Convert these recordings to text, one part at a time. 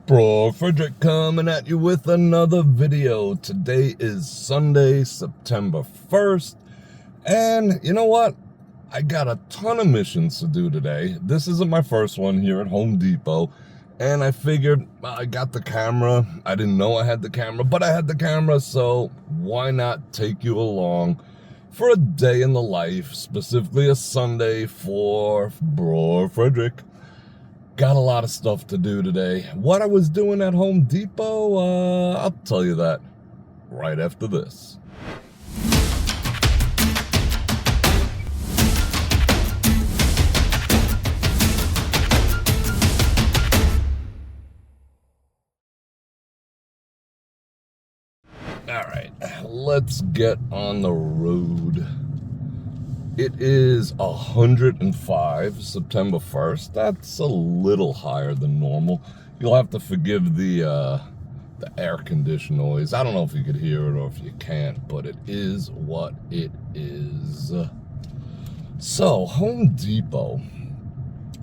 Bror Fredrik coming at you with another video. Today is Sunday, September 1st. And you know what? I got a ton of missions to do today. This isn't my first one here at Home Depot. And I figured, I got the camera. I didn't know I had the camera, but I had the camera. So why not take you along for a day in the life, specifically a Sunday for Bror Fredrik. Got a lot of stuff to do today. What I was doing at Home Depot, I'll tell you that right after this. All right, let's get on the road. It is 105 September 1st. That's a little higher than normal. You'll have to forgive the air condition noise. I don't know if you could hear it or if you can't, but it is what it is. So, Home Depot.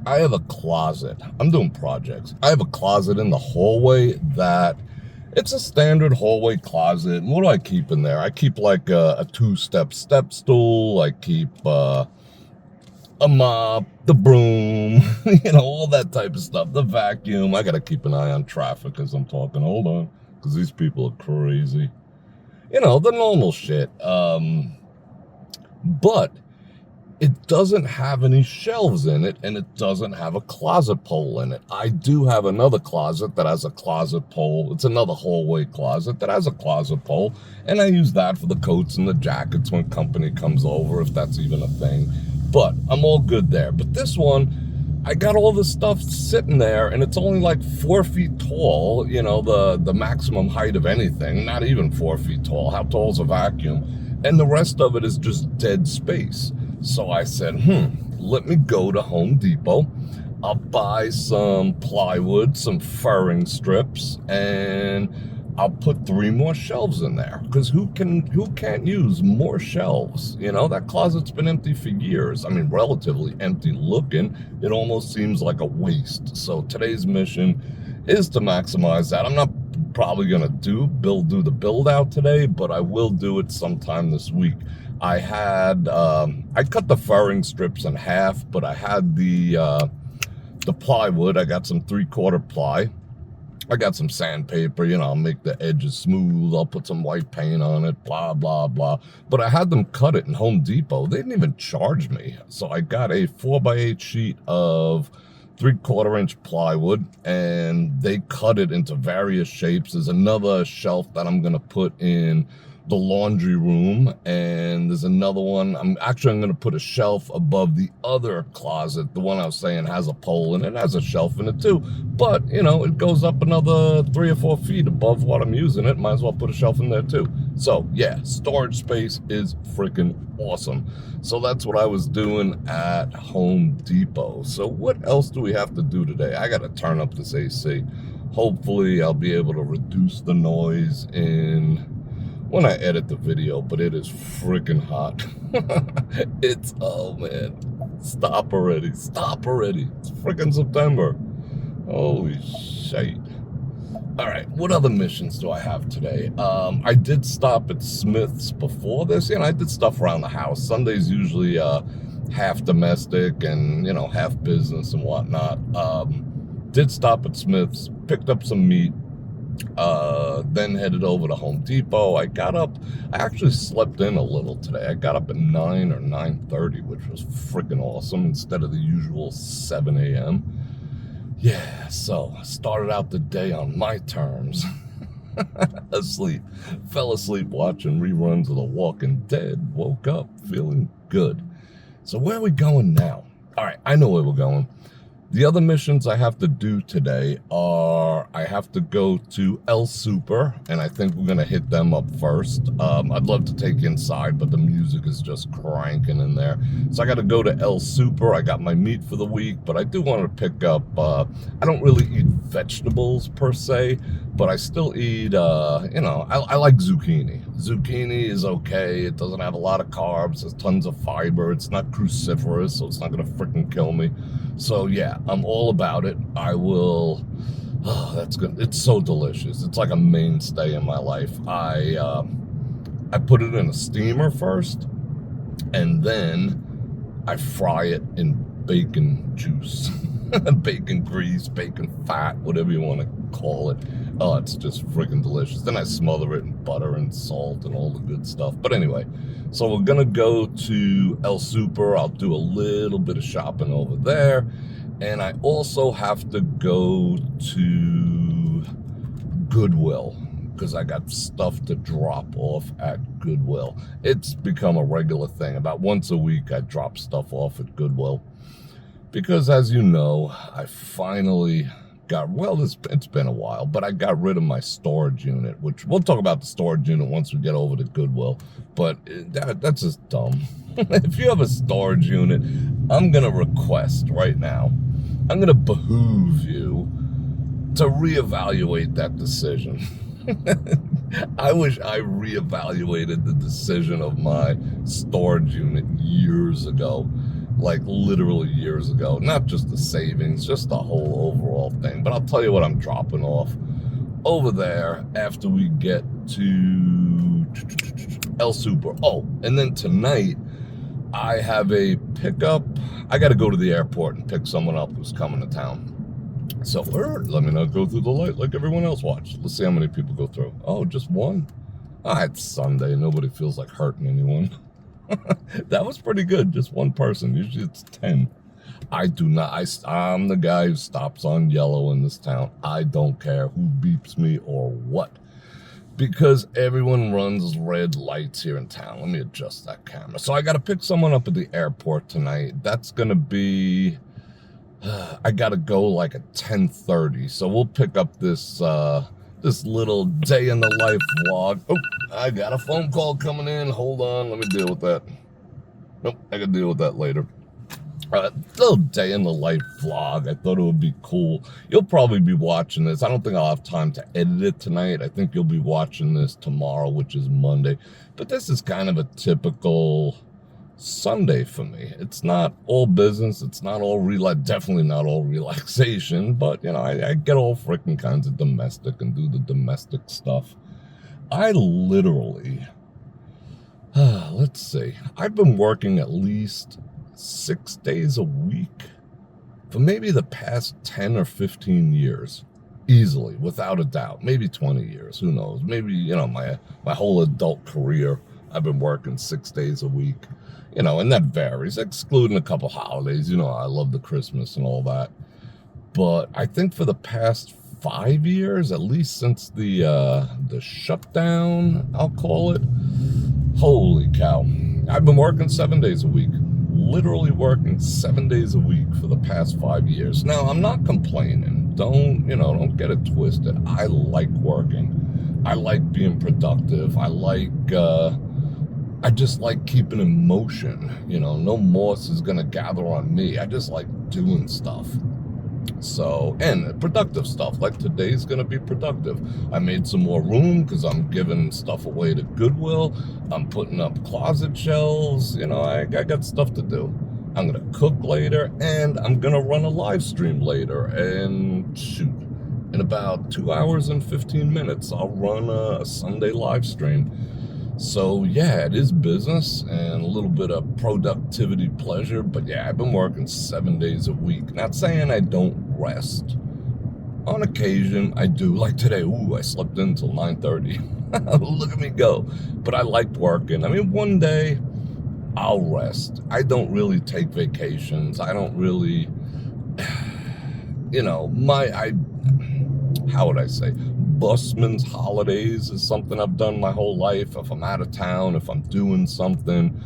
I have a closet. I'm doing projects. I have a closet in the hallway that it's a standard hallway closet. And what do I keep in there? I keep like a two-step step stool. I keep a mop, the broom, all that type of stuff. The vacuum. I got to keep an eye on traffic as I'm talking. Hold on, because these people are crazy. The normal shit. But it doesn't have any shelves in it, and it doesn't have a closet pole in it. I do have another closet that has a closet pole. It's another hallway closet that has a closet pole, and I use that for the coats and the jackets when company comes over, if that's even a thing. But I'm all good there. But this one, I got all this stuff sitting there, and it's only like 4 feet tall, the maximum height of anything, not even 4 feet tall. How tall is a vacuum? And the rest of it is just dead space. So I said, let me go to Home Depot. I'll buy some plywood, some furring strips, and I'll put 3 more shelves in there. Because who can't use more shelves? That closet's been empty for years. I mean, relatively empty looking. It almost seems like a waste. So today's mission is to maximize that. I'm not probably gonna do the build out today, but I will do it sometime this week. I cut the furring strips in half, but I had the plywood. I got some 3/4 ply. I got some sandpaper, I'll make the edges smooth. I'll put some white paint on it, blah, blah, blah. But I had them cut it in Home Depot. They didn't even charge me. So I got a 4x8 sheet of 3/4 inch plywood, and they cut it into various shapes. There's another shelf that I'm going to put in the laundry room, and there's another one. I'm going to put a shelf above the other closet. The one I was saying has a pole, and it has a shelf in it too. But, it goes up another 3 or 4 feet above what I'm using it. Might as well put a shelf in there too. So, yeah, storage space is freaking awesome. So that's what I was doing at Home Depot. So what else do we have to do today? I got to turn up this AC. Hopefully, I'll be able to reduce the noise when I edit the video, but it is freaking hot. Oh man, stop already. It's freaking September. Holy shit. All right, what other missions do I have today? I did stop at Smith's before this. I did stuff around the house. Sunday's usually half domestic and, half business and whatnot. Did stop at Smith's, picked up some meat, then headed over to Home Depot. I actually slept in a little today. I got up at 9 or 9:30, which was freaking awesome, instead of the usual 7 a.m. Yeah, so I started out the day on my terms. Fell asleep watching reruns of The Walking Dead, woke up feeling good. So where are we going now? All right, I know where we're going. The other missions I have to do today are, I have to go to El Super, and I think we're going to hit them up first. I'd love to take you inside, but the music is just cranking in there. So I got to go to El Super. I got my meat for the week, but I do want to pick up, I don't really eat vegetables per se, but I still eat, I like zucchini. Zucchini is okay. It doesn't have a lot of carbs. There's tons of fiber. It's not cruciferous, so it's not going to freaking kill me. So yeah, I'm all about it. I will Oh, that's good. It's so delicious. It's like a mainstay in my life. I put it in a steamer first, and then I fry it in bacon juice, bacon grease, bacon fat, whatever you want to call it. Oh, it's just freaking delicious. Then I smother it in butter and salt and all the good stuff. But anyway, so we're gonna go to El Super. I'll do a little bit of shopping over there, and I also have to go to Goodwill because I got stuff to drop off at Goodwill. It's become a regular thing. About once a week, I drop stuff off at Goodwill because, as you know, I finally got, well, it's been a while, but I got rid of my storage unit, which we'll talk about the storage unit once we get over to Goodwill, but that's just dumb. If you have a storage unit, I'm going to request right now, I'm going to behoove you to reevaluate that decision. I wish I reevaluated the decision of my storage unit years ago, like literally years ago. Not just the savings, just the whole overall thing. But I'll tell you what I'm dropping off over there after we get to El Super. Oh, and then tonight I have a pickup. I got to go to the airport and pick someone up who's coming to town. So let me not go through the light like everyone else watched. Let's see how many people go through. Oh, just one? Ah, it's Sunday. Nobody feels like hurting anyone. That was pretty good. Just one person. Usually it's 10. I do not. I'm the guy who stops on yellow in this town. I don't care who beeps me or what. Because everyone runs red lights here in town. Let me adjust that camera. So I got to pick someone up at the airport tonight. That's going to be... I gotta go like at 10:30, so we'll pick up this this little day in the life vlog. Oh, I got a phone call coming in. Hold on, let me deal with that. Nope, I can deal with that later. Little day in the life vlog. I thought it would be cool. You'll probably be watching this. I don't think I'll have time to edit it tonight. I think you'll be watching this tomorrow, which is Monday. But this is kind of a typical Sunday for me. It's not all business. It's not all definitely not all relaxation, but you know, I get all freaking kinds of domestic and do the domestic stuff. I literally, let's see, I've been working at least 6 days a week for maybe the past 10 or 15 years. Easily, without a doubt. Maybe 20 years, who knows? Maybe, you know, my whole adult career, I've been working 6 days a week. You know, and that varies, excluding a couple holidays. You know, I love the Christmas and all that. But I think for the past 5 years, at least since the shutdown, I'll call it, holy cow, I've been working 7 days a week. Literally working 7 days a week for the past 5 years. Now, I'm not complaining. Don't get it twisted. I like working. I like being productive. I just like keeping in motion. You know, no moss is going to gather on me. I just like doing stuff. So, and productive stuff. Like today's going to be productive. I made some more room because I'm giving stuff away to Goodwill. I'm putting up closet shelves. You know, I got stuff to do. I'm going to cook later, and I'm going to run a live stream later. And shoot, in about 2 hours and 15 minutes, I'll run a Sunday live stream. So yeah, it is business and a little bit of productivity pleasure, but yeah, I've been working 7 days a week. Not saying I don't rest. On occasion, I do. Like today, I slept in until 9:30. Look at me go. But I like working. I mean, one day I'll rest. I don't really take vacations. I don't really, you know, how would I say? Busman's holidays is something I've done my whole life. If I'm out of town, if I'm doing something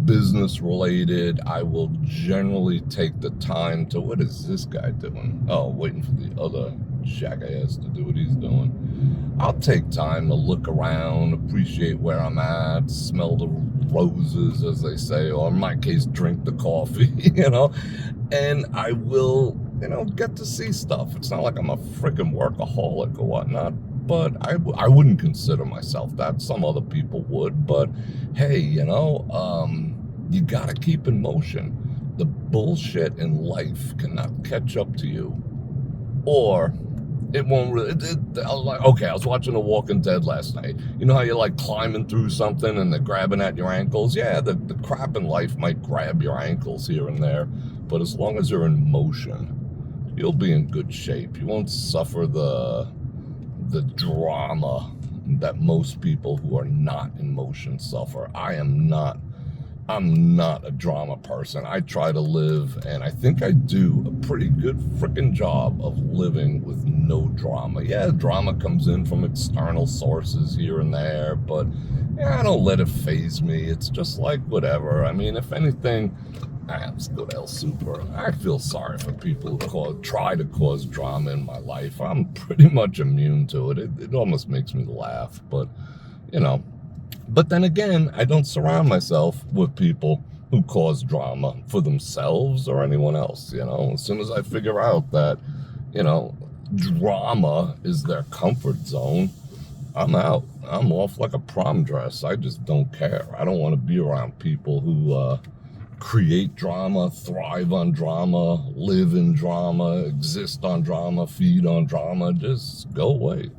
business related, I will generally take the time to, what is this guy doing? Oh, waiting for the other jackass to do what he's doing. I'll take time to look around, appreciate where I'm at, smell the roses, as they say, or in my case, drink the coffee, you know, and I will, you know, get to see stuff. It's not like I'm a freaking workaholic or whatnot, but I wouldn't consider myself that. Some other people would, but hey, you know, you gotta keep in motion. The bullshit in life cannot catch up to you, or It won't really. Okay, I was watching The Walking Dead last night. You know how you're like climbing through something and they're grabbing at your ankles? Yeah, the crap in life might grab your ankles here and there, but as long as you're in motion, you'll be in good shape. You won't suffer the drama that most people who are not in motion suffer. I'm not a drama person. I try to live, and I think I do a pretty good freaking job of living with no drama. Yeah, drama comes in from external sources here and there, but yeah, I don't let it faze me. It's just like whatever. I mean, if anything, let's go to El Super. I feel sorry for people who try to cause drama in my life. I'm pretty much immune to it. It almost makes me laugh, but you know. But then again, I don't surround myself with people who cause drama for themselves or anyone else, you know. As soon as I figure out that, you know, drama is their comfort zone, I'm out. I'm off like a prom dress. I just don't care. I don't want to be around people who create drama, thrive on drama, live in drama, exist on drama, feed on drama. Just go away.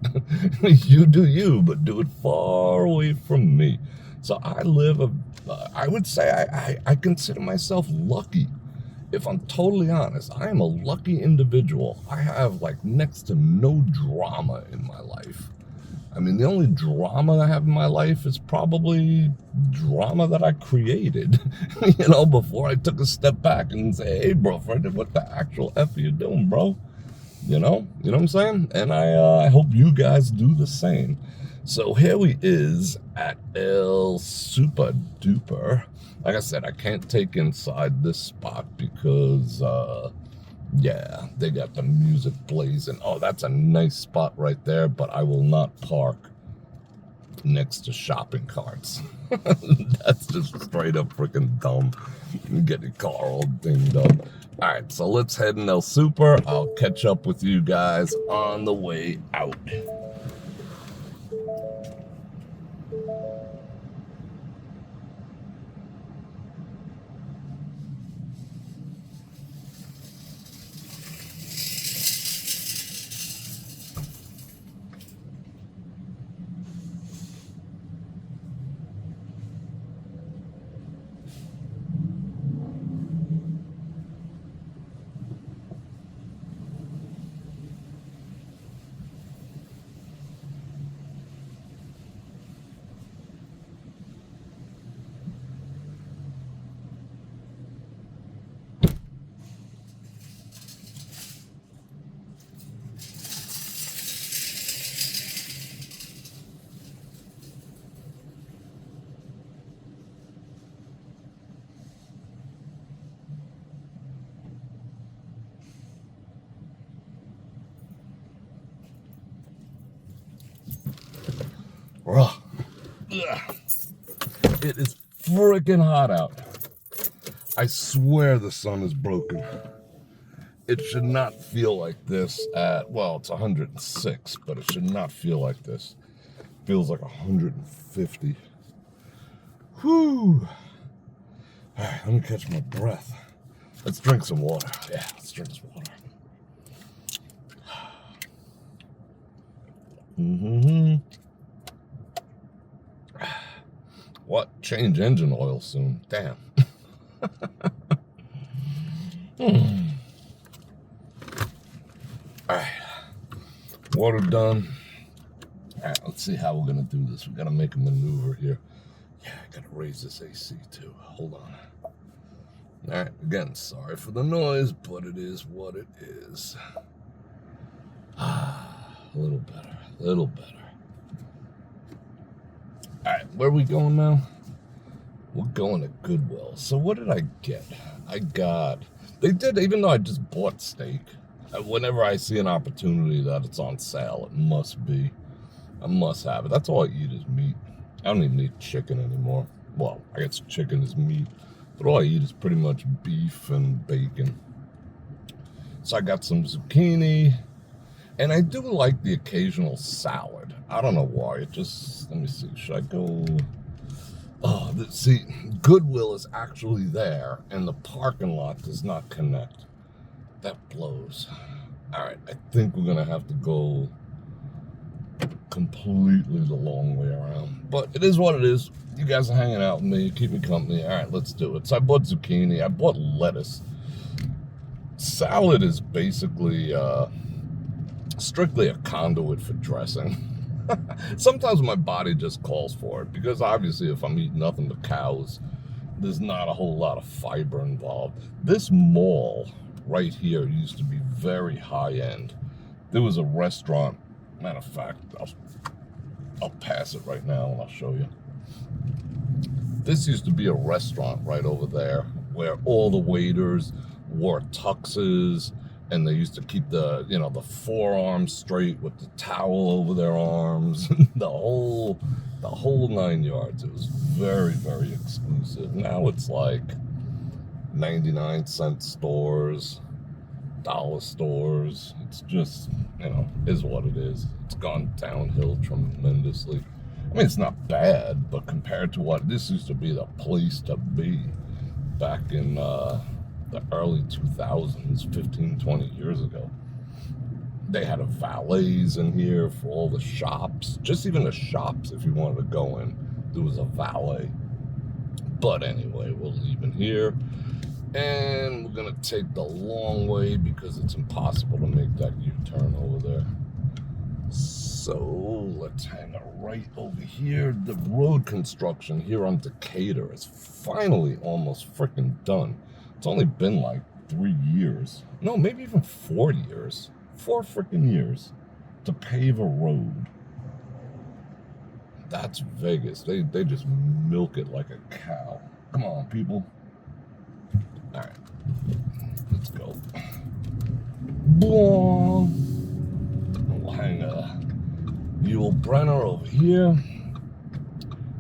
You do you, but do it far away from me. So I would say I consider myself lucky. If I'm totally honest, I am a lucky individual. I have like next to no drama in my life. I mean, the only drama I have in my life is probably drama that I created, you know, before I took a step back and say, hey, Bror Fredrik, what the actual F are you doing, bro? You know what I'm saying? And I hope you guys do the same. So here we is at El Super Duper. Like I said, I can't take inside this spot because, yeah, they got the music blazing. Oh, that's a nice spot right there, but I will not park next to shopping carts. That's just straight up freaking dumb. You get your car all dinged up. All right, so let's head in El Super. I'll catch up with you guys on the way out. It is freaking hot out. I swear the sun is broken. It should not feel like this well, it's 106, but it should not feel like this. It feels like 150. Whew. All right, let me catch my breath. Let's drink some water. Yeah, let's drink some water. What? Change engine oil soon. Damn. Alright. Water done. Alright, let's see how we're gonna do this. We gotta make a maneuver here. Yeah, I gotta raise this AC too. Hold on. Alright, again, sorry for the noise, but it is what it is. A little better, a little better. Alright, where are we going now? We're going to Goodwill. So what did I get? They did, even though I just bought steak, whenever I see an opportunity that it's on sale, it must be. I must have it. That's all I eat is meat. I don't even eat chicken anymore. Well, I guess chicken is meat, but all I eat is pretty much beef and bacon. So I got some zucchini, and I do like the occasional salad. I don't know why. It just, let me see. Should I go? Oh, see, Goodwill is actually there, and the parking lot does not connect. That blows. All right, I think we're gonna have to go completely the long way around, but it is what it is. You guys are hanging out with me, keep me company. All right, let's do it. So I bought zucchini, I bought lettuce. Salad is basically strictly a conduit for dressing. Sometimes my body just calls for it, because obviously if I'm eating nothing but cows, there's not a whole lot of fiber involved. This mall right here used to be very high end. There was a restaurant, matter of fact, I'll pass it right now and I'll show you. This used to be a restaurant right over there where all the waiters wore tuxes, and they used to keep the, you know, the forearms straight with the towel over their arms, the whole 9 yards. It was very, very exclusive. Now it's like 99-cent stores, dollar stores. It's just, you know, is what it is. It's gone downhill tremendously. I mean, it's not bad, but compared to what this used to be the place to be back in the early 2000s, 15, 20 years ago. They had a valets in here for all the shops. Just even the shops, if you wanted to go in, there was a valet. But anyway, we're leaving here. And we're going to take the long way because it's impossible to make that U-turn over there. So let's hang a right over here. The road construction here on Decatur is finally almost freaking done. It's only been like 3 years. No, maybe even 4 years. 4 freaking years to pave a road. That's Vegas. They just milk it like a cow. Come on, people. All right, let's go. We'll hang a Yule Brenner over here.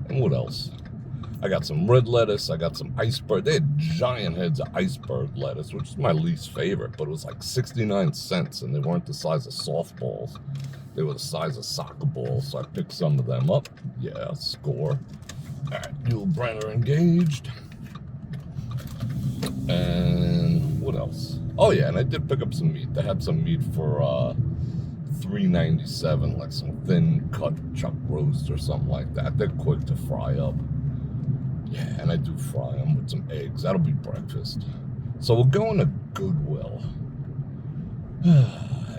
And what else? I got some red lettuce. I got some iceberg. They had giant heads of iceberg lettuce, which is my least favorite, but it was like 69 cents, and they weren't the size of softballs. They were the size of soccer balls, so I picked some of them up. Yeah, score. All right, Yule Brenner engaged. And what else? Oh yeah, and I did pick up some meat. They had some meat for $3.97, like some thin cut chuck roast or something like that. They're quick to fry up. Yeah, and I do fry them with some eggs. That'll be breakfast. So we're going to Goodwill.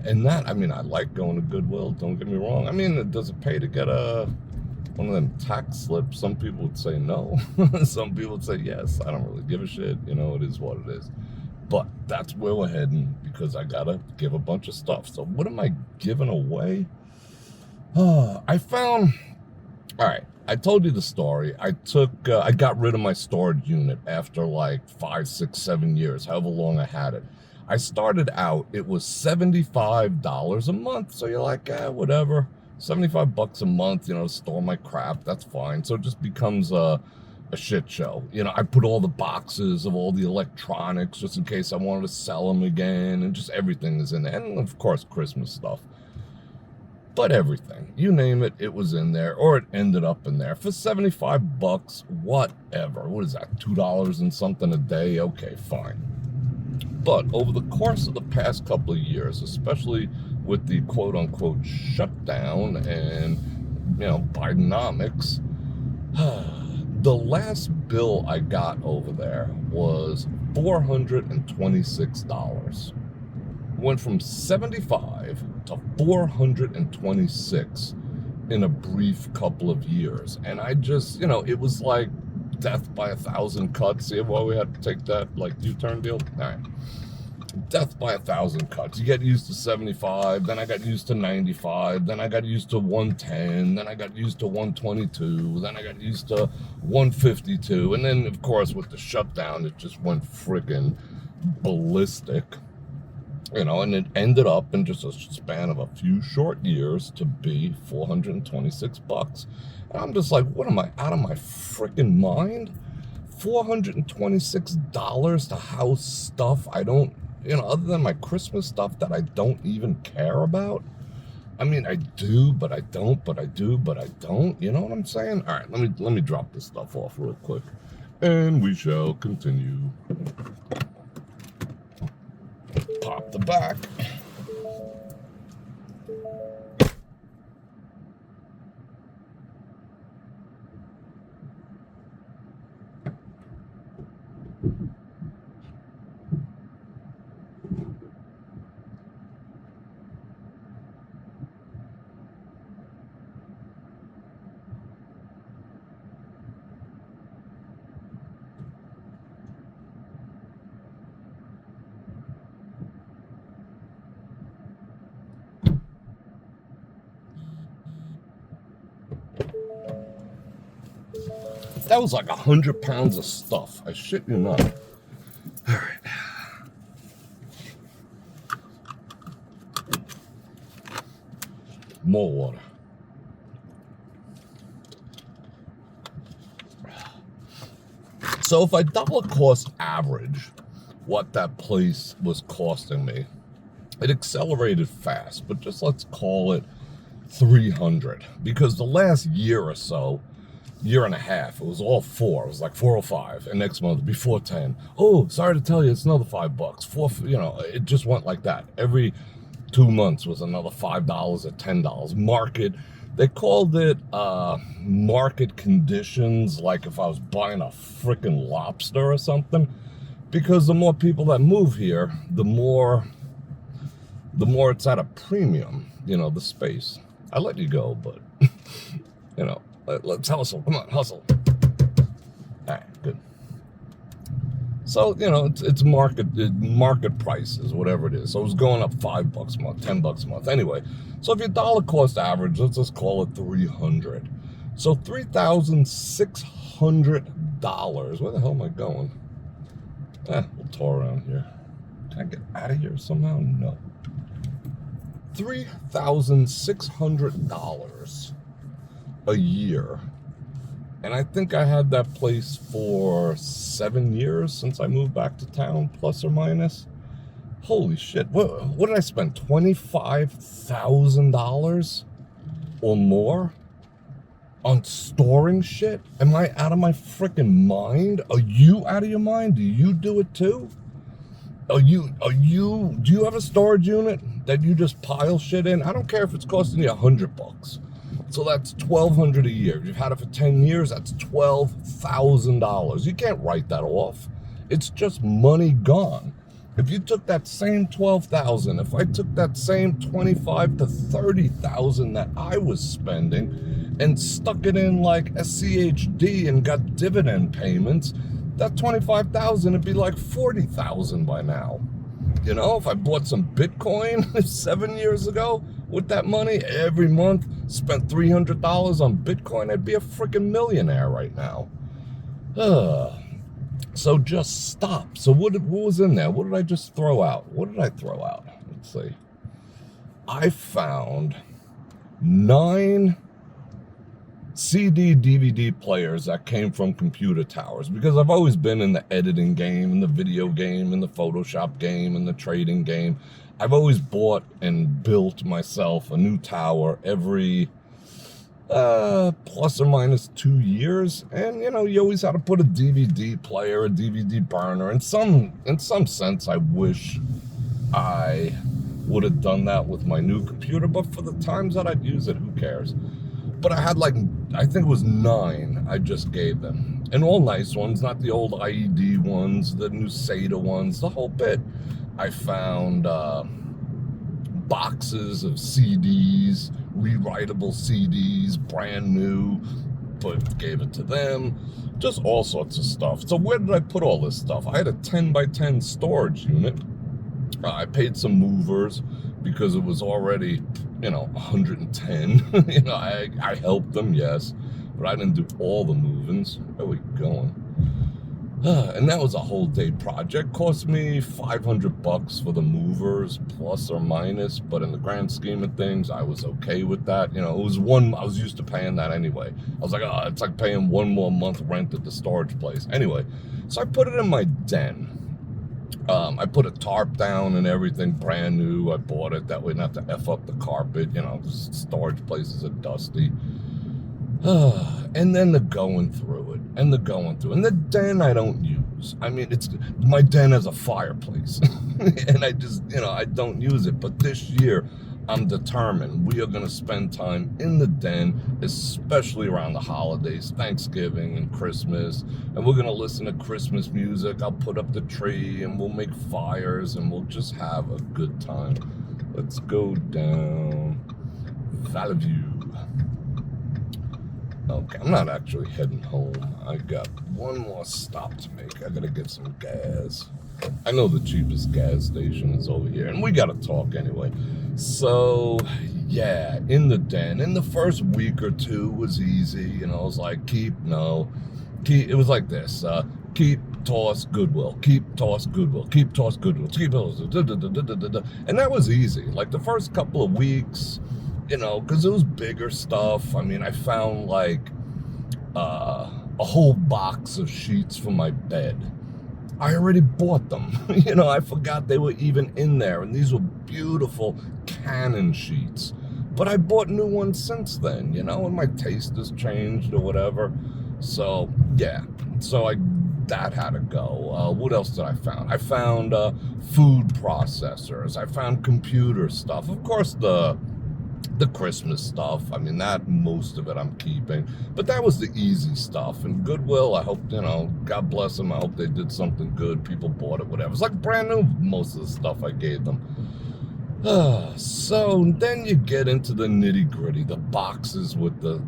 And that, I mean, I like going to Goodwill, don't get me wrong. I mean, does it pay to get one of them tax slips? Some people would say no. Some people would say yes. I don't really give a shit. You know, it is what it is. But that's where we're heading because I got to give a bunch of stuff. So what am I giving away? I found, all right, I told you the story. I got rid of my storage unit after like 5, 6, 7 years, however long I had it. I started out, it was $75 a month. So you're like, whatever. $75 a month, you know, to store my crap, that's fine. So it just becomes a shit show. You know, I put all the boxes of all the electronics just in case I wanted to sell them again, and just everything is in there. And of course, Christmas stuff. But everything, you name it, it was in there, or it ended up in there. For $75, whatever. What is that, $2 and something a day? Okay, fine. But over the course of the past couple of years, especially with the quote-unquote shutdown and, you know, Bidenomics, the last bill I got over there was $426. Went from 75 to 426 in a brief couple of years. And I just, you know, it was like death by 1,000 cuts. See why we had to take that, like, U-turn deal? All right. Death by 1,000 cuts. You get used to 75, then I got used to 95, then I got used to 110, then I got used to 122, then I got used to 152, and then, of course, with the shutdown, it just went friggin' ballistic. You know, and it ended up in just a span of a few short years to be $426. And I'm just like, what am I, out of my freaking mind? $426 to house stuff I don't, you know, other than my Christmas stuff that I don't even care about. I mean, I do, but I don't, but I do, but I don't. You know what I'm saying? All right, let me drop this stuff off real quick, and we shall continue. Pop the back. That was like 100 pounds of stuff. I shit you not. All right. More water. So if I dollar cost average what that place was costing me, it accelerated fast, but just let's call it 300, because the last year or so, year and a half, it was all 4. It was like 405, and next month be 410. Oh, sorry to tell you, it's another $5. 4, you know, it just went like that. Every 2 months was another $5 or $10. Market, they called it market conditions, like if I was buying a freaking lobster or something, because the more people that move here, the more it's at a premium, you know, the space. I let you go, but you know, let's hustle. Come on, hustle. All right, good. So, you know, it's market prices, whatever it is. So it was going up $5 a month, $10 a month. Anyway, so if your dollar cost average, let's just call it 300. So $3,600. Where the hell am I going? We'll tour around here. Can I get out of here somehow? No. $3,600 a year. And I think I had that place for 7 years since I moved back to town, plus or minus. Holy shit. What did I spend? $25,000 or more on storing shit? Am I out of my freaking mind? Are you out of your mind? Do you do it too? Do you have a storage unit that you just pile shit in? I don't care if it's costing you $100. So that's $1,200 a year. If you've had it for 10 years, that's $12,000. You can't write that off. It's just money gone. If you took that same $12,000, if I took that same $25,000 to $30,000 that I was spending and stuck it in like a CHD and got dividend payments, that $25,000 would be like $40,000 by now. You know, if I bought some Bitcoin 7 years ago with that money every month, spent $300 on Bitcoin, I'd be a freaking millionaire right now. So just stop. So what was in there? What did I just throw out? What did I throw out? Let's see. I found 9 CD, DVD players that came from computer towers, because I've always been in the editing game, in the video game, in the Photoshop game, in the trading game. I've always bought and built myself a new tower every plus or minus 2 years, and you know, you always had to put a DVD player, a DVD burner. In some sense, I wish I would have done that with my new computer, but for the times that I'd use it, who cares? But I had like, I think it was 9 I just gave them. And all nice ones, not the old IED ones, the new SATA ones, the whole bit. I found boxes of CDs, rewritable CDs, brand new, but gave it to them. Just all sorts of stuff. So where did I put all this stuff? I had a 10 by 10 storage unit. I paid some movers because it was already, you know, 110. You know, I helped them, yes, but I didn't do all the movings. Where are we going? And that was a whole day project. Cost me $500 for the movers, plus or minus, but in the grand scheme of things, I was okay with that. You know, it was I was used to paying that anyway. I was like, oh, it's like paying 1 more month rent at the storage place. Anyway, so I put it in my den. I put a tarp down and everything, brand new. I bought it that way, not to F up the carpet. You know, storage places are dusty. And then the going through it, and the den I don't use. I mean, my den has a fireplace, and I just, you know, I don't use it. But this year, I'm determined. We are going to spend time in the den, especially around the holidays, Thanksgiving and Christmas. And we're going to listen to Christmas music. I'll put up the tree and we'll make fires and we'll just have a good time. Let's go down Valley View. Okay, I'm not actually heading home. I got one more stop to make. I got to get some gas. I know the cheapest gas station is over here, and we got to talk anyway. So, yeah, in the den. In the first week or two was easy. You know, it was like, keep, it was like this. Keep, toss, Goodwill. Keep, toss, Goodwill. Keep, toss, Goodwill. Keep, toss, and that was easy. Like the first couple of weeks, you know, because it was bigger stuff. I mean, I found like a whole box of sheets for my bed. I already bought them. You know, I forgot they were even in there. And these were beautiful Canon sheets. But I bought new ones since then, you know, and my taste has changed or whatever. So, yeah. So that had to go. What else did I found? I found food processors. I found computer stuff. Of course, the Christmas stuff, I mean, that most of it I'm keeping, but that was the easy stuff. And Goodwill, I hope, you know, God bless them, I hope they did something good, people bought it, whatever. It's like brand new, most of the stuff I gave them. So then you get into the nitty gritty, the boxes with the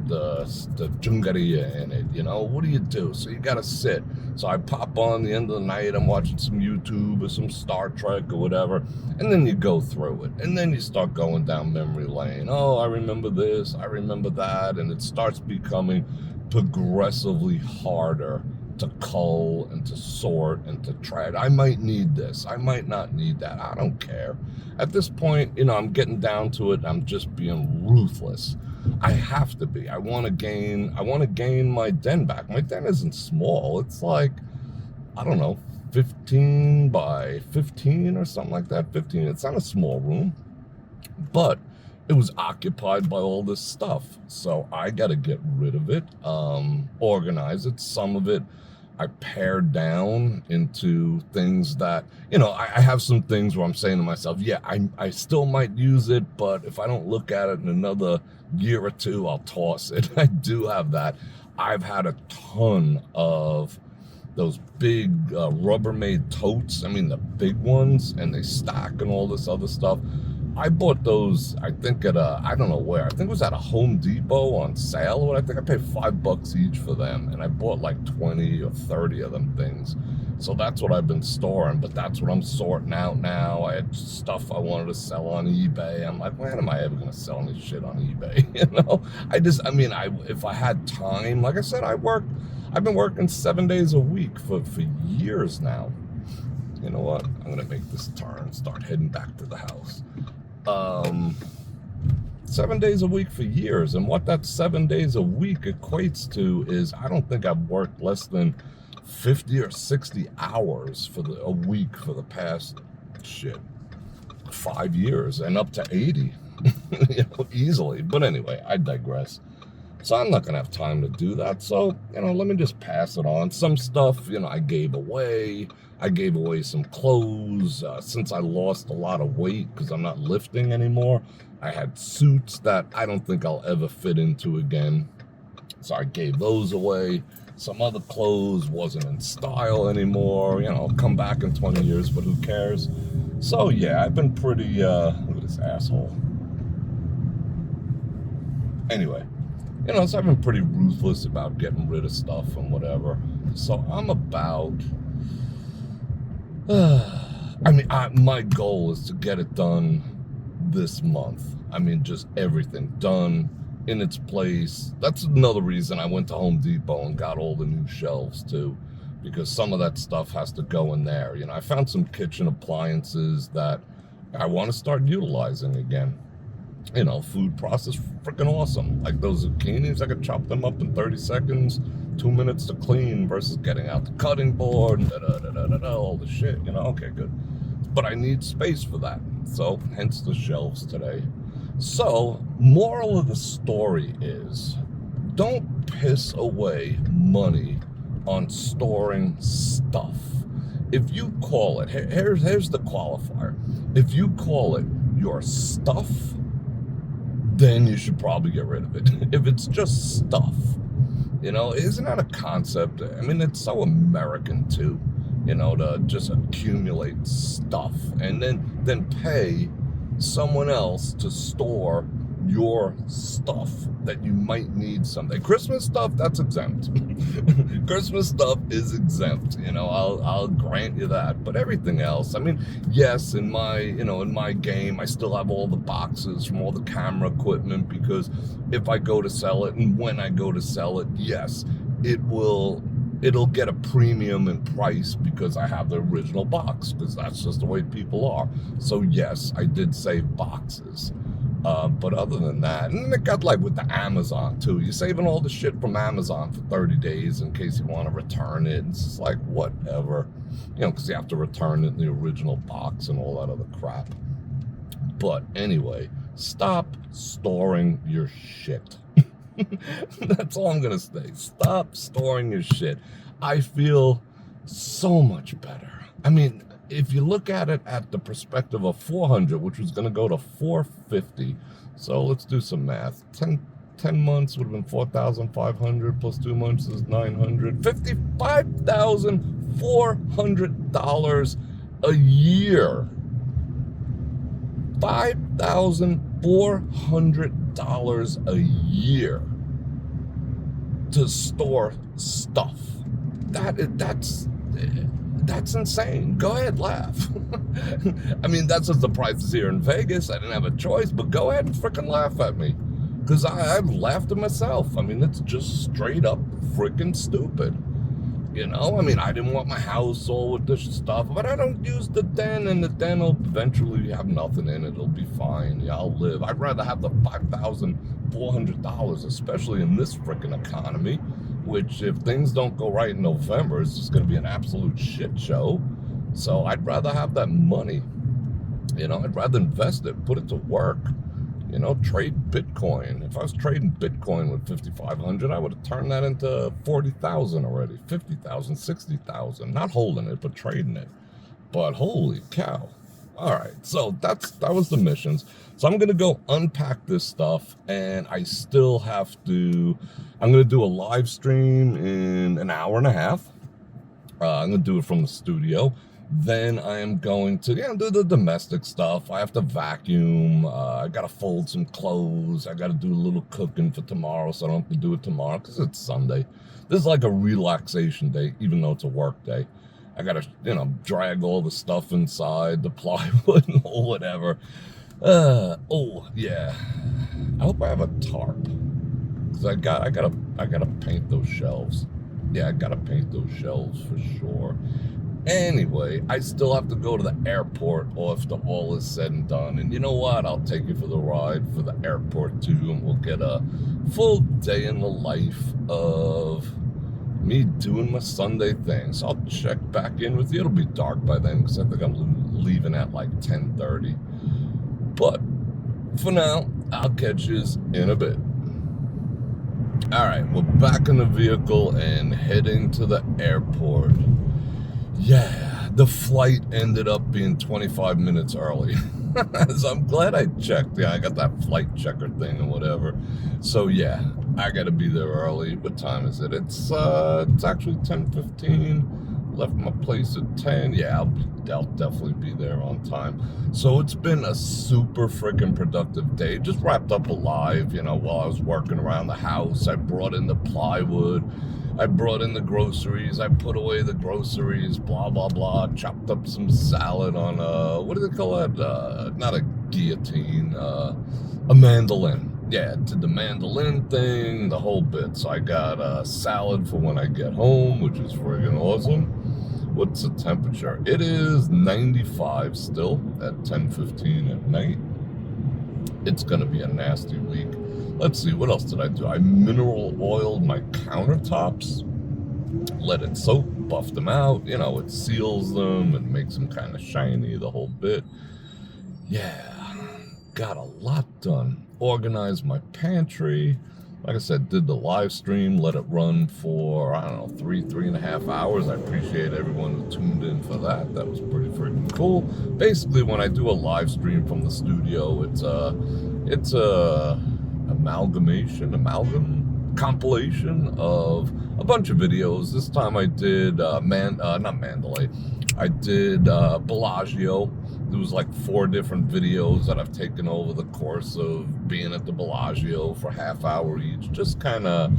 jungaria in it, you know, what do you do? So you gotta sit. So I pop on the end of the night, I'm watching some YouTube or some Star Trek or whatever, and then you go through it. And then you start going down memory lane. Oh, I remember this, I remember that, and it starts becoming progressively harder to cull and to sort and to try it. I might need this, I might not need that, I don't care. At this point, you know, I'm getting down to it, I'm just being ruthless. I have to be. I want to gain my den back. My den isn't small. It's like, I don't know, 15 by 15 or something like that. 15, it's not a small room, but it was occupied by all this stuff. So I got to get rid of it, organize it. Some of it I pared down into things that, you know, I have some things where I'm saying to myself, yeah, I still might use it, but if I don't look at it in another year or two, I'll toss it. I do have that. I've had a ton of those big Rubbermaid totes. I mean, the big ones, and they stack and all this other stuff. I bought those, I think at I don't know where. I think it was at a Home Depot on sale. I think I paid $5 each for them. And I bought like 20 or 30 of them things. So that's what I've been storing, but that's what I'm sorting out now. I had stuff I wanted to sell on eBay. I'm like, when am I ever going to sell any shit on eBay? You know, if I had time, like I said, I've been working 7 days a week for years now. You know what? I'm going to make this turn, start heading back to the house. 7 days a week for years, and what that 7 days a week equates to is I don't think I've worked less than 50 or 60 hours a week for the past 5 years, and up to 80 you know, easily. But anyway, I digress. So I'm not gonna have time to do that, so, you know, let me just pass it on. Some stuff, you know, I gave away some clothes. Since I lost a lot of weight because I'm not lifting anymore, I had suits that I don't think I'll ever fit into again. So I gave those away. Some other clothes wasn't in style anymore. You know, I'll come back in 20 years, but who cares? So yeah, I've been pretty, look at this asshole. Anyway, you know, so I've been pretty ruthless about getting rid of stuff and whatever. So I'm about, my goal is to get it done this month. I mean, just everything done in its place. That's another reason I went to Home Depot and got all the new shelves too, because some of that stuff has to go in there. You know, I found some kitchen appliances that I want to start utilizing again. You know, food process, freaking awesome. Like those zucchinis, I could chop them up in 30 seconds, 2 minutes to clean versus getting out the cutting board and all the shit, you know, okay, good. But I need space for that. So, hence the shelves today. So, moral of the story is, don't piss away money on storing stuff. If you call it, here's the qualifier. If you call it your stuff, then you should probably get rid of it. If it's just stuff, isn't that a concept? I mean, it's so American too, to just accumulate stuff and then pay someone else to store your stuff that you might need someday. Christmas stuff, that's exempt. Christmas stuff is exempt, I'll grant you that. But everything else, I mean, yes, in my game, I still have all the boxes from all the camera equipment, because if I go to sell it, and when I go to sell it, yes, it'll get a premium in price because I have the original box, because that's just the way people are. So yes, I did save boxes. But other than that, and it got like with the Amazon too. You're saving all the shit from Amazon for 30 days in case you want to return it. It's just like, whatever, because you have to return it in the original box and all that other crap. But anyway, stop storing your shit. That's all I'm going to say. Stop storing your shit. I feel so much better. I mean, if you look at it at the perspective of 400, which was going to go to 450, so let's do some math. 10 months would have been 4,500 plus 2 months is 900. $55,400 a year. $5,400 a year to store stuff. That's insane. Go ahead, laugh. I mean, that's just the prices here in Vegas. I didn't have a choice, but go ahead and freaking laugh at me, because I've laughed at myself. I mean, it's just straight up freaking stupid. I mean, I didn't want my house all with this stuff, but I don't use the den, and the den will eventually have nothing in it. It'll be fine. Yeah, I'll live. I'd rather have the $5,400, especially in this freaking economy, which if things don't go right in November, it's just going to be an absolute shit show. So I'd rather have that money. I'd rather invest it, put it to work. Trade Bitcoin. If I was trading Bitcoin with 5,500, I would have turned that into 40,000 already, 50,000, 60,000. Not holding it, but trading it. But holy cow. All right, so that was the missions. So I'm going to go unpack this stuff, and I still have to, I'm going to do a live stream in an hour and a half. I'm going to do it from the studio. Then I am going to do the domestic stuff. I have to vacuum. I got to fold some clothes. I got to do a little cooking for tomorrow, so I don't have to do it tomorrow because it's Sunday. This is like a relaxation day, even though it's a work day. I got to, drag all the stuff inside, the plywood and whatever. Oh, yeah. I hope I have a tarp, because I gotta paint those shelves. Yeah, I gotta paint those shelves for sure. Anyway, I still have to go to the airport after all is said and done. And you know what? I'll take you for the ride for the airport too, and we'll get a full day in the life of me doing my Sunday thing. So I'll check back in with you. It'll be dark by then, because I think I'm leaving at like 10:30. But for now, I'll catch you in a bit. All right, we're back in the vehicle and heading to the airport. Yeah, the flight ended up being 25 minutes early. So I'm glad I checked. Yeah, I got that flight checker thing and whatever. So yeah, I got to be there early. What time is it? It's actually 10:15. Left my place at 10. Yeah, I'll definitely be there on time. So it's been a super freaking productive day. Just wrapped up a live, while I was working around the house. I brought in the plywood. I brought in the groceries. I put away the groceries, blah, blah, blah. Chopped up some salad on what do they call that? Not a guillotine, a mandolin. Yeah, did the mandolin thing, the whole bit. So I got a salad for when I get home, which is friggin' awesome. What's the temperature? It is 95 still at 10:15 at night. It's gonna be a nasty week. Let's see, what else did I do? I mineral oiled my countertops, let it soak, buffed them out. It seals them and makes them kind of shiny, the whole bit. Yeah, got a lot done. Organized my pantry. Like I said, did the live stream, let it run for, 3.5 hours. I appreciate everyone who tuned in for that. That was pretty freaking cool. Basically, when I do a live stream from the studio, it's It's a compilation of a bunch of videos. This time I did not Mandalay. I did Bellagio. There was like 4 different videos that I've taken over the course of being at the Bellagio for half hour each. Just kind of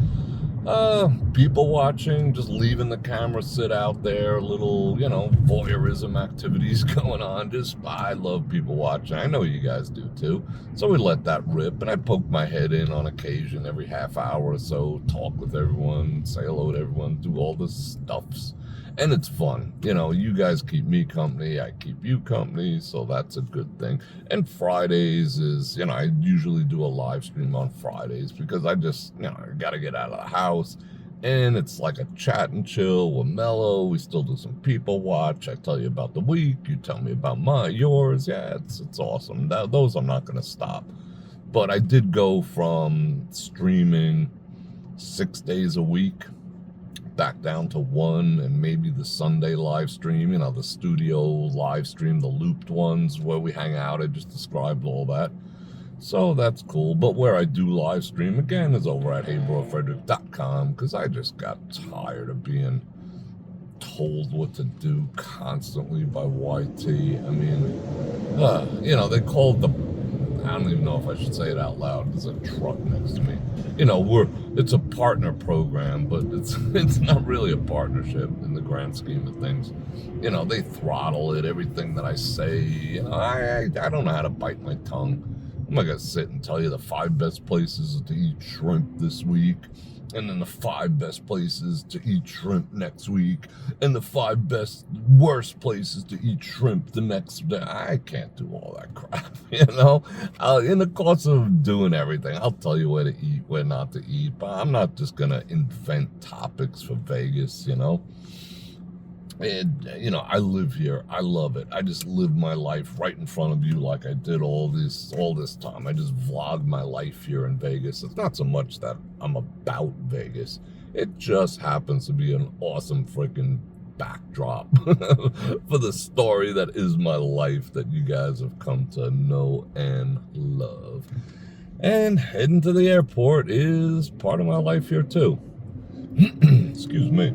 people watching, just leaving the camera sit out there, little, voyeurism activities going on. I love people watching. I know you guys do too. So we let that rip, and I poke my head in on occasion every half hour or so, talk with everyone, say hello to everyone, do all the stuffs. And it's fun. You guys keep me company, I keep you company, so that's a good thing. And Fridays is, I usually do a live stream on Fridays because I just, I gotta get out of the house. And it's like a chat and chill. We're mellow. We still do some people watch. I tell you about the week. You tell me about yours. Yeah, it's awesome. Those I'm not gonna stop. But I did go from streaming 6 days a week back down to 1, and maybe the Sunday live stream, the studio live stream, the looped ones where we hang out. I just described all that. So that's cool. But where I do live stream again is over at brorfredrik.com, because I just got tired of being told what to do constantly by YT. I mean, they called I don't even know if I should say it out loud. There's a truck next to me. It's a partner program, but it's not really a partnership in the grand scheme of things. They throttle it, everything that I say. I don't know how to bite my tongue. I'm not going to sit and tell you the 5 best places to eat shrimp this week, and then the 5 best places to eat shrimp next week, and the 5 worst places to eat shrimp the next day. I can't do all that crap, in the course of doing everything, I'll tell you where to eat, where not to eat, but I'm not just going to invent topics for Vegas, And, I live here. I love it. I just live my life right in front of you like I did all this time. I just vlog my life here in Vegas. It's not so much that I'm about Vegas. It just happens to be an awesome freaking backdrop for the story that is my life that you guys have come to know and love. And heading to the airport is part of my life here too. Excuse me.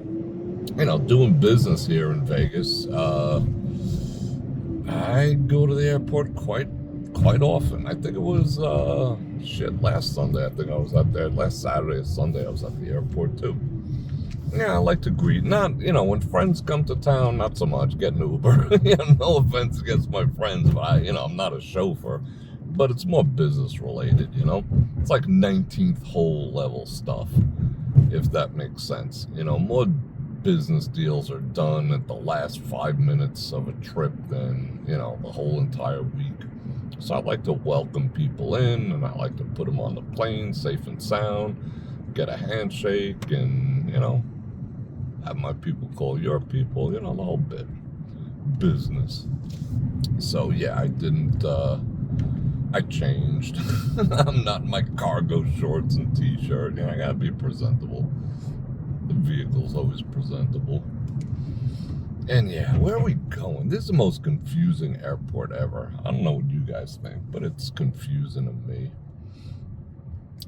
Doing business here in Vegas, I go to the airport quite often. I think it was, last Sunday, I think I was out there. Last Saturday or Sunday, I was at the airport too. Yeah, I like to greet. Not, when friends come to town, not so much. Get an Uber. No offense against my friends, but I'm not a chauffeur. But it's more business related, It's like 19th hole level stuff, if that makes sense. More business deals are done at the last 5 minutes of a trip than, the whole entire week. So I like to welcome people in, and I like to put them on the plane safe and sound, get a handshake, and, have my people call your people, the whole bit. Business. So yeah, I changed. I'm not in my cargo shorts and t-shirt. I gotta be presentable. The vehicle's always presentable. And yeah, where are we going? This is the most confusing airport ever. I don't know what you guys think, but it's confusing to me.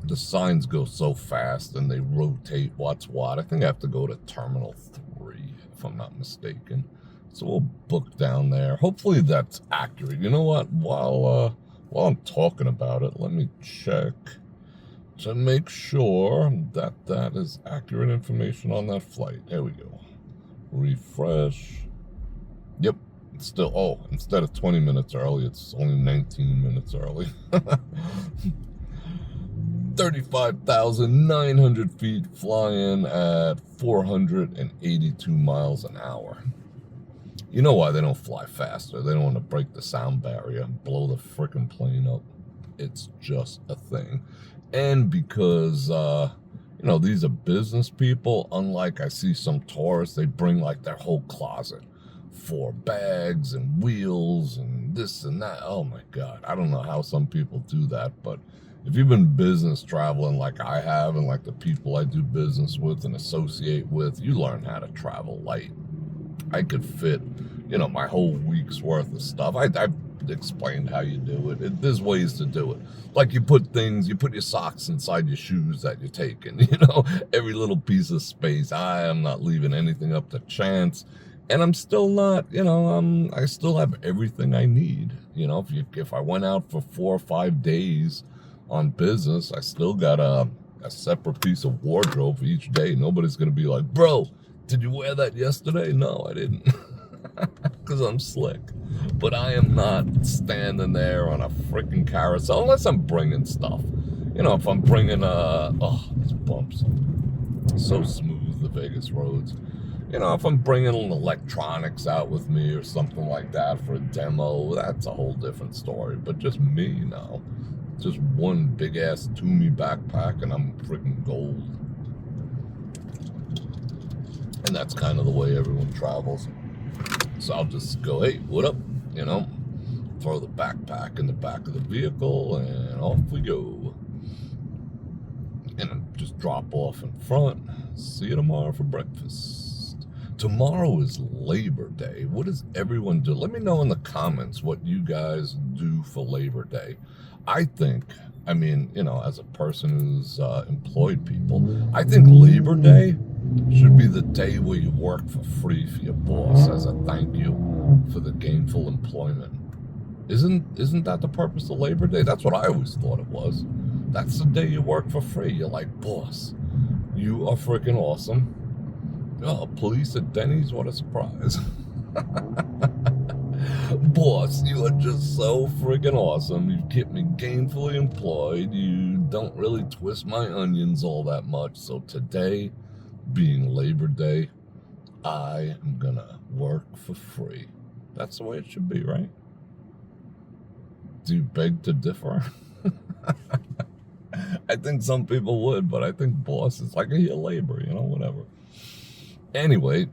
The signs go so fast and they rotate what's what. I think I have to go to Terminal 3, if I'm not mistaken. So we'll book down there. Hopefully that's accurate. You know what? While I'm talking about it, let me check to make sure that that is accurate information on that flight. There we go. Refresh. Yep. It's still, instead of 20 minutes early, it's only 19 minutes early. 35,900 feet, flying at 482 miles an hour. You know why they don't fly faster? They don't want to break the sound barrier and blow the frickin' plane up. It's just a thing. And because, these are business people, unlike I see some tourists, they bring like their whole closet for bags and wheels and this and that. Oh my God. I don't know how some people do that, but if you've been business traveling like I have, and like the people I do business with and associate with, you learn how to travel light. I could fit, my whole week's worth of stuff. I explained how you do it. There's ways to do it. Like you put your socks inside your shoes that you're taking, every little piece of space. I am not leaving anything up to chance. And I'm still not, I still have everything I need. If I went out for 4 or 5 days on business, I still got a separate piece of wardrobe for each day. Nobody's going to be like, bro, did you wear that yesterday? No, I didn't. Because I'm slick. But I am not standing there on a freaking carousel unless I'm bringing stuff. If I'm bringing, these bumps. So smooth, the Vegas roads. If I'm bringing electronics out with me or something like that for a demo, that's a whole different story. But just me, no. Just one big-ass Toomey backpack and I'm freaking gold. And that's kind of the way everyone travels. So I'll just go, hey, what up? Throw the backpack in the back of the vehicle and off we go. And just drop off in front. See you tomorrow for breakfast. Tomorrow is Labor Day. What does everyone do? Let me know in the comments what you guys do for Labor Day. I think, as a person who's employed people, I think Labor Day should be the day where you work for free for your boss as a thank you for the gainful employment. Isn't that the purpose of Labor Day? That's what I always thought it was. That's the day you work for free. You're like, boss, you are freaking awesome. Oh, police at Denny's, what a surprise. Boss, you are just so freaking awesome. You keep me gainfully employed. You don't really twist my onions all that much. So today, being Labor Day, I am gonna work for free. That's the way it should be, right? Do you beg to differ? I think some people would, but I think boss is like a labor, whatever. Anyway,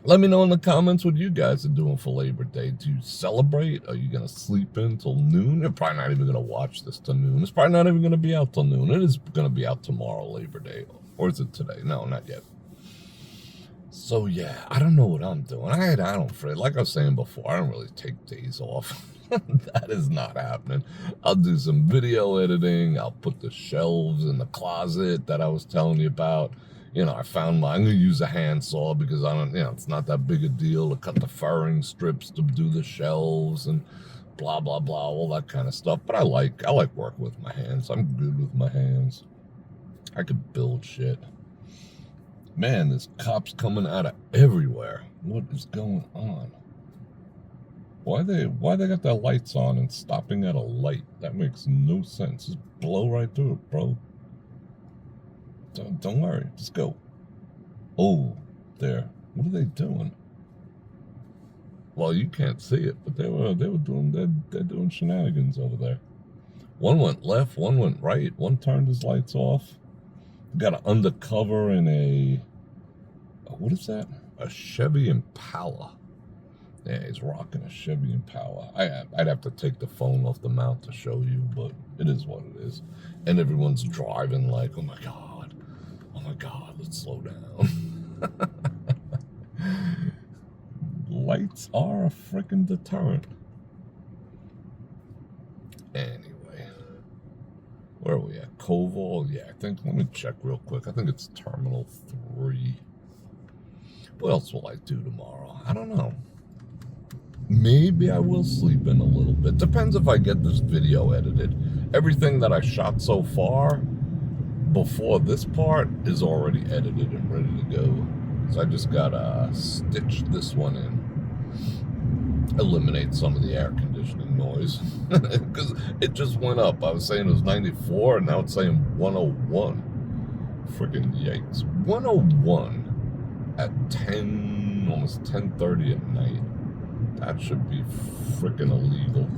let me know in the comments what you guys are doing for Labor Day. Do you celebrate? Are you going to sleep in till noon? You're probably not even going to watch this till noon. It's probably not even going to be out till noon. It is going to be out tomorrow, Labor Day. Or is it today? No, not yet. So, yeah, I don't know what I'm doing. I don't, Fred. Like I was saying before, I don't really take days off. That is not happening. I'll do some video editing. I'll put the shelves in the closet that I was telling you about. I found I'm going to use a handsaw because it's not that big a deal to cut the furring strips to do the shelves and blah, blah, blah, all that kind of stuff. But I like working with my hands. I'm good with my hands. I could build shit. Man, there's cops coming out of everywhere. What is going on? Why they got their lights on and stopping at a light? That makes no sense. Just blow right through it, bro. Don't worry, just go. Oh, there. What are they doing? Well, you can't see it, but they're doing shenanigans over there. One went left, one went right, one turned his lights off. Got an undercover in a what is that? A Chevy Impala. Yeah, he's rocking a Chevy Impala. I'd have to take the phone off the mount to show you, but it is what it is. And everyone's driving like, oh my God, let's slow down. Lights are a freaking deterrent. Anyway, where are we at? Koval? Yeah, let me check real quick. I think it's Terminal 3. What else will I do tomorrow? I don't know. Maybe I will sleep in a little bit. Depends if I get this video edited. Everything that I shot so far before this part is already edited and ready to go. So I just gotta stitch this one in. Eliminate some of the air conditioning noise. Because it just went up. I was saying it was 94 and now it's saying 101. Freaking yikes. 101 at 10, almost 10:30 at night. That should be freaking illegal.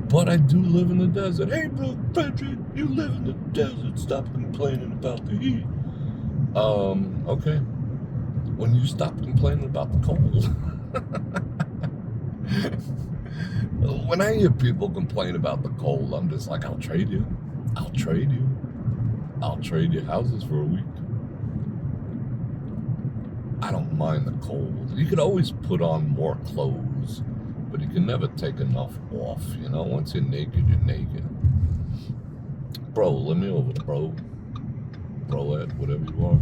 But I do live in the desert. Hey, Bror Fredrik, you live in the desert. Stop complaining about the heat. Okay. When you stop complaining about the cold. When I hear people complain about the cold, I'm just like, I'll trade you. I'll trade you. I'll trade you houses for a week. I don't mind the cold. You could always put on more clothes but you can never take enough off, you know? Once you're naked, you're naked. Bro, let me over, bro. Bro, Ed, whatever you are.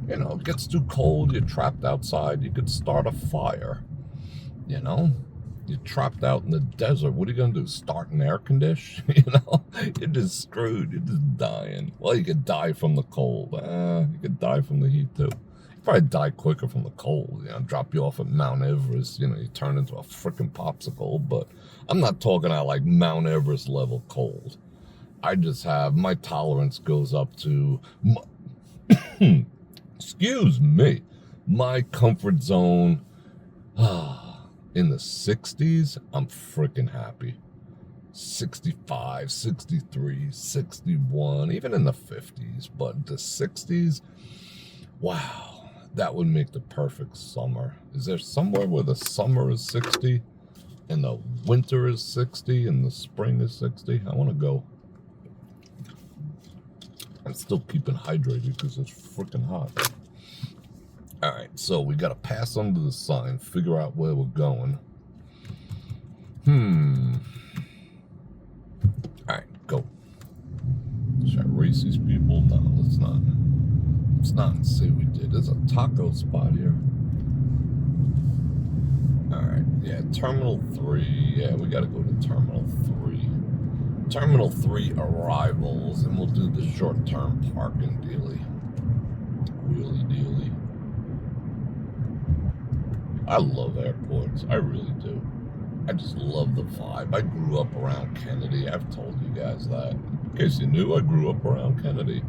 You know, it gets too cold, you're trapped outside, you could start a fire, you know? You're trapped out in the desert, what are you gonna do, start an air condition? You know, you're just screwed, you're just dying. Well, you could die from the cold, you could die from the heat too. You probably die quicker from the cold, you know, drop you off at Mount Everest, you know, you turn into a freaking popsicle, but I'm not talking about like Mount Everest level cold. I just have, my tolerance goes up to, excuse me, my comfort zone, in the 60s, I'm freaking happy. 65, 63, 61, even in the 50s, but the 60s, wow, that would make the perfect summer. Is there somewhere where the summer is 60 and the winter is 60 and the spring is 60? I want to go. I'm still keeping hydrated because it's freaking hot. All right, so we got to pass under the sign, figure out where we're going. All right, go. Should I race these people? No, let's not. Let's not say we did. There's a taco spot here. All right, yeah, Terminal 3. Yeah, we got to go to Terminal 3. Terminal 3 arrivals, and we'll do the short-term parking dealy. Wheelie dealy. I love airports. I really do. I just love the vibe. I grew up around Kennedy. I've told you guys that. In case you knew, I grew up around Kennedy.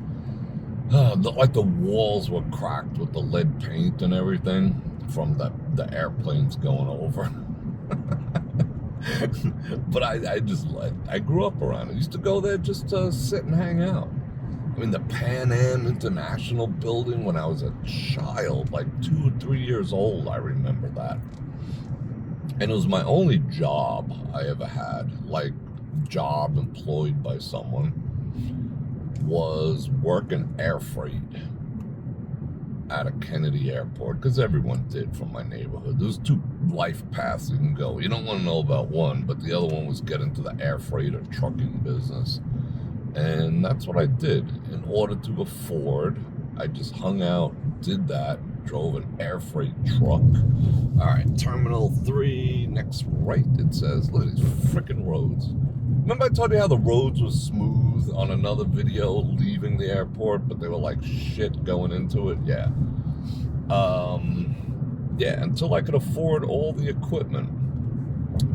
Like the walls were cracked with the lead paint and everything from the airplanes going over. But I grew up around it. I used to go there just to sit and hang out. I mean, the Pan Am International building when I was a child, like 2 or 3 years old, I remember that. And it was my only job I ever had, like job employed by someone, was working air freight at a Kennedy airport, because everyone did from my neighborhood. There's 2 life paths you can go. You don't want to know about one, but the other one was get into the air freight or trucking business. And that's what I did. In order to afford, I just hung out, did that, drove an air freight truck. All right, Terminal 3, next right, it says. Look at these freaking roads. Remember I told you how the roads were smooth on another video leaving the airport, but they were like shit going into it? Yeah. Yeah, until I could afford all the equipment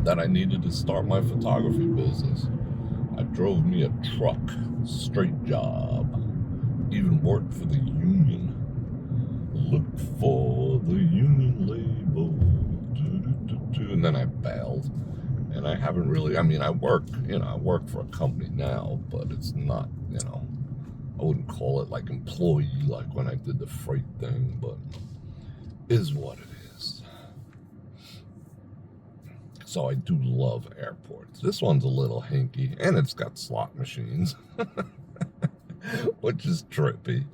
that I needed to start my photography business. I drove me a truck, straight job. Even worked for the union. Look for the union label. And then I bailed. And I haven't really, I mean, I work for a company now, but it's not, I wouldn't call it like employee like when I did the freight thing, but is what it is. So I do love airports. This one's a little hinky, and it's got slot machines, which is trippy.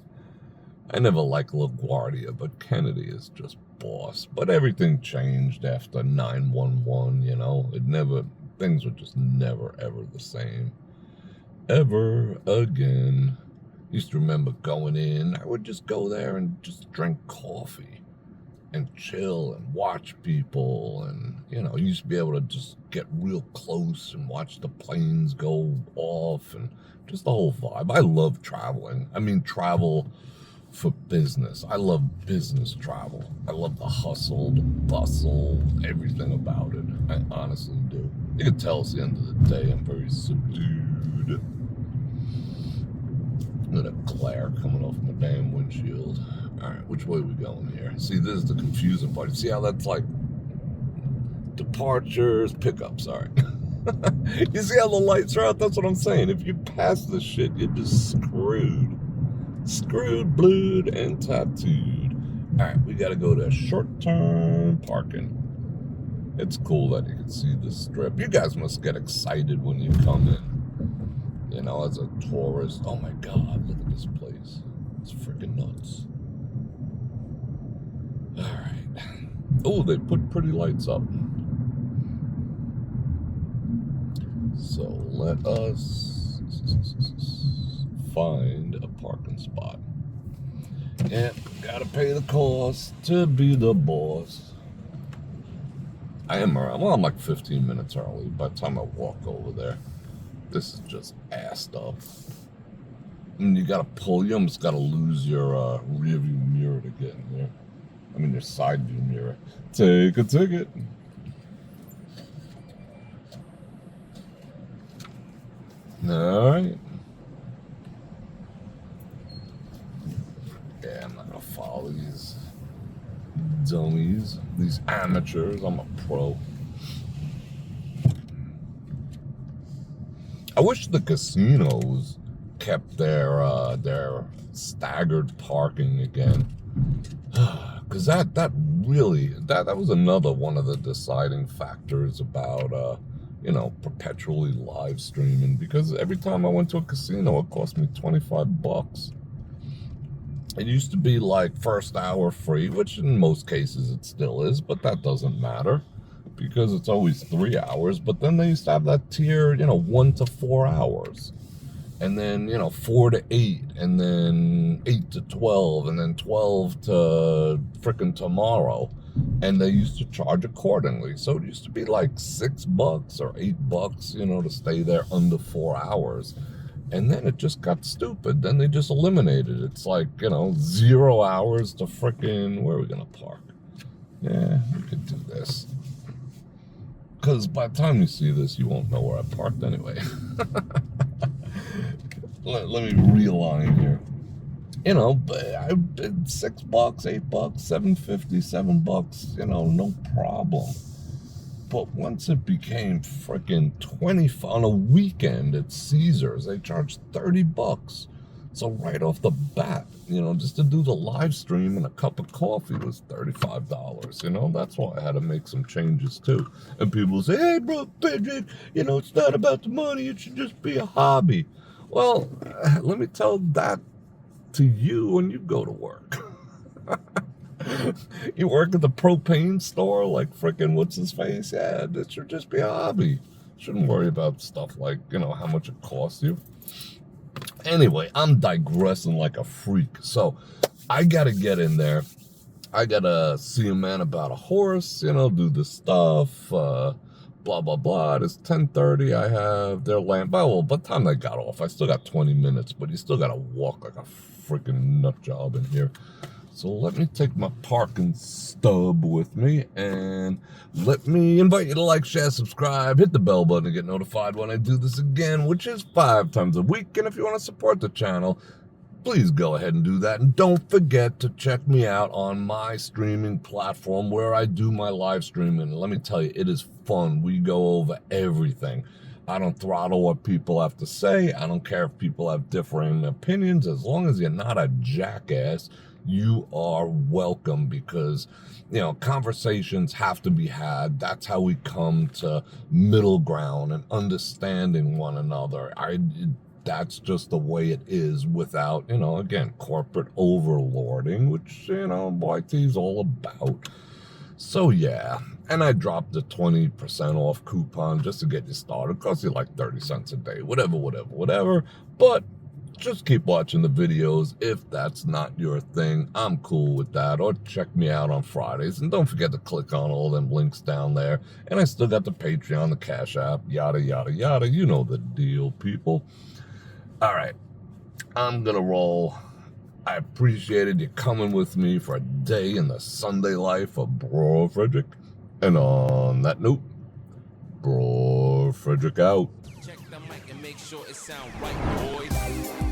I never liked LaGuardia, but Kennedy is just boss. But everything changed after 9/11, things were just never, ever the same. Ever again. Used to remember going in, I would just go there and just drink coffee and chill and watch people, and you used to be able to just get real close and watch the planes go off and just the whole vibe. I love traveling. I mean, travel for business. I love business travel. I love the hustle, the bustle, everything about it. I honestly do. You can tell it's the end of the day. I'm very subdued. Look at that glare coming off my damn windshield. All right, which way are we going here? See, this is the confusing part. See how that's like departures, pickups. All right. You see how the lights are out? That's what I'm saying. If you pass this shit, you're just screwed. Screwed, blued, and tattooed. All right, we got to go to short-term parking. It's cool that you can see the strip. You guys must get excited when you come in. As a tourist. Oh my God, look at this place. It's freaking nuts. All right. Oh, they put pretty lights up. So let us find a parking spot. Yeah, gotta pay the cost to be the boss. I am around. Well, I'm like 15 minutes early by the time I walk over there. This is just assed up. And you gotta pull. You almost gotta lose your rear view mirror to get in there. I mean, your side view mirror. Take a ticket. All right. Yeah, I'm not gonna follow these dummies, these amateurs. I'm a pro. I wish the casinos kept their staggered parking again, because that really that was another one of the deciding factors about perpetually live streaming. Because every time I went to a casino, it cost me $25. It used to be like first hour free, which in most cases it still is, but that doesn't matter because it's always 3 hours. But then they used to have that tier, 1 to 4 hours. And then, 4 to 8, and then 8 to 12, and then 12 to frickin' tomorrow. And they used to charge accordingly. So it used to be like $6 or $8, to stay there under 4 hours. And then it just got stupid. Then they just eliminated it. It's like, 0 hours to frickin', where are we gonna park? Yeah, we could do this. Because by the time you see this, you won't know where I parked anyway. Let me realign here. I bid $6, $8, $7.50, $7, no problem. But once it became freaking 20 on a weekend at Caesars, they charged $30. So right off the bat, just to do the live stream and a cup of coffee was $35. That's why I had to make some changes too. And people say, "Hey, Bror Fredrik, it's not about the money. It should just be a hobby." Well, let me tell that to you when you go to work. You work at the propane store like frickin' what's his face? Yeah, that should just be a hobby. Shouldn't worry about stuff like, how much it costs you. Anyway, I'm digressing like a freak. So I gotta get in there. I gotta see a man about a horse, do the stuff, blah, blah, blah. It's 10:30. I have their lamp. Well, by the time I got off, I still got 20 minutes, but you still got to walk like a freaking nut job in here. So let me take my parking stub with me, and let me invite you to like, share, subscribe, hit the bell button to get notified when I do this again, which is 5 times a week. And if you want to support the channel, please go ahead and do that. And don't forget to check me out on my streaming platform where I do my live streaming. And let me tell you, it is fun. We go over everything. I don't throttle what people have to say. I don't care if people have differing opinions. As long as you're not a jackass, you are welcome, because, conversations have to be had. That's how we come to middle ground and understanding one another. That's just the way it is without, again, corporate overlording, which, YT is all about. So, yeah. And I dropped the 20% off coupon just to get you started. It costs you like 30 cents a day, whatever. But just keep watching the videos. If that's not your thing, I'm cool with that. Or check me out on Fridays. And don't forget to click on all them links down there. And I still got the Patreon, the Cash App, yada, yada, yada. You know the deal, people. All right, I'm going to roll. I appreciated you coming with me for a day in the Sunday life of Bror Fredrik. And on that note, Bror Fredrik out. Check the mic and make sure it sound right, boys.